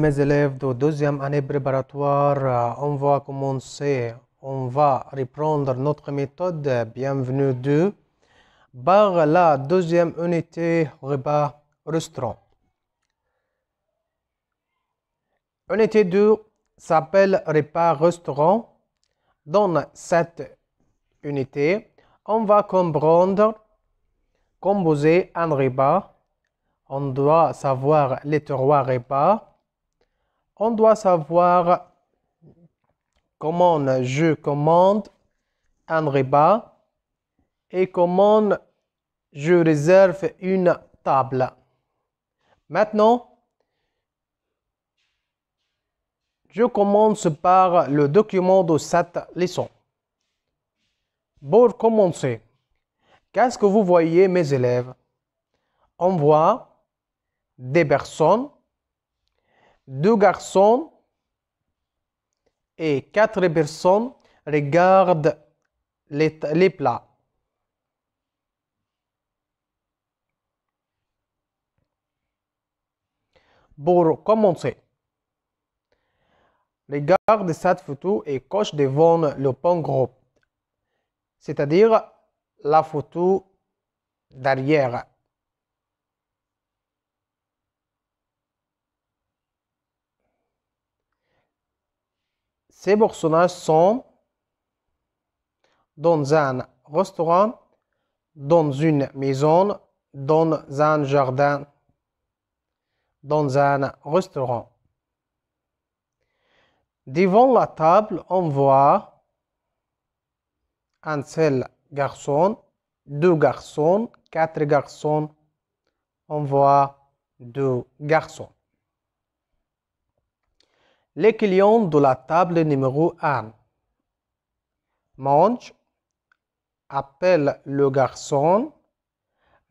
mes élèves de deuxième année préparatoire. On va commencer, on va reprendre notre méthode Bienvenue 2 par la deuxième unité repas restaurant. Unité 2 s'appelle repas restaurant. Dans cette unité, on va comprendre, composer un repas. On doit savoir les trois repas. On doit savoir comment je commande un repas et comment je réserve une table. Maintenant, je commence par le document de cette leçon. Pour commencer, qu'est-ce que vous voyez, mes élèves? On voit des personnes, deux garçons et quatre personnes regardent les plats. Pour commencer, regarde cette photo et coche devant le bon groupe, c'est-à-dire la photo derrière. Ces personnages sont dans un restaurant, dans une maison, dans un jardin, dans un restaurant. Devant la table, on voit un seul garçon, deux garçons, quatre garçons. On voit deux garçons. Les clients de la table numéro 1 mangent, appellent le garçon,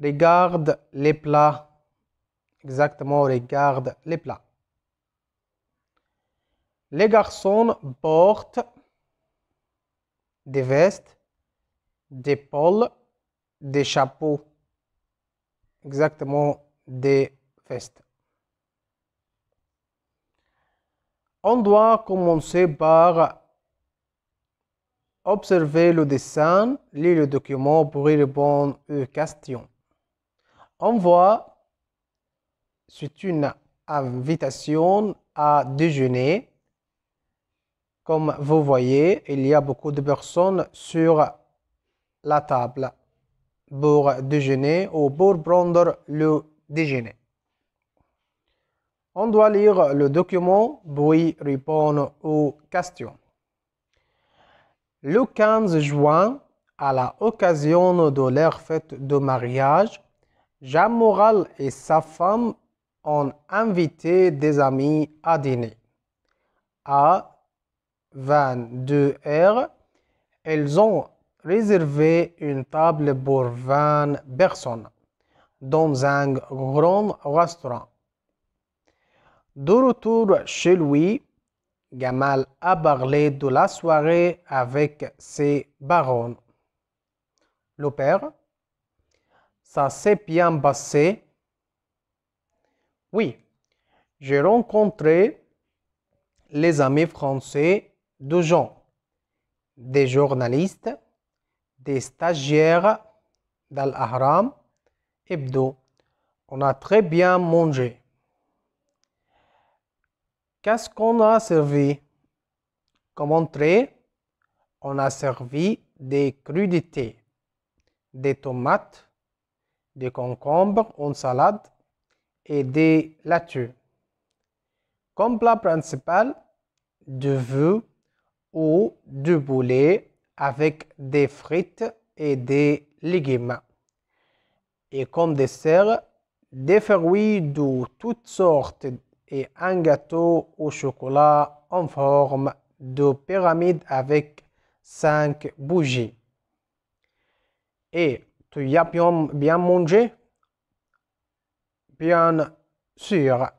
regarde les plats. Exactement, regarde les plats. Les garçons portent des vestes, des pôles, des chapeaux. Exactement, des vestes. On doit commencer par observer le dessin, lire le document pour y répondre aux questions. On voit, c'est une invitation à déjeuner. Comme vous voyez, il y a beaucoup de personnes sur la table pour déjeuner ou pour prendre le déjeuner. On doit lire le document pour y répondre aux questions. Le 15 juin, à l'occasion de leur fête de mariage, Jean Moral et sa femme ont invité des amis à dîner. À 22 heures, ils ont réservé une table pour 20 personnes dans un grand restaurant. De retour chez lui, Gamal a parlé de la soirée avec ses parents. Le père, ça s'est bien passé. Oui, j'ai rencontré les amis français de Jean, des journalistes, des stagiaires d'Al-Ahram Hebdo. On a très bien mangé. Qu'est-ce qu'on a servi? Comme entrée, on a servi des crudités, des tomates, des concombres en salade et des laitues. Comme plat principal, du veau ou du poulet avec des frites et des légumes. Et comme dessert, des fruits de toutes sortes et un gâteau au chocolat en forme de pyramide avec 5 bougies. Et tu as bien mangé? Bien sûr.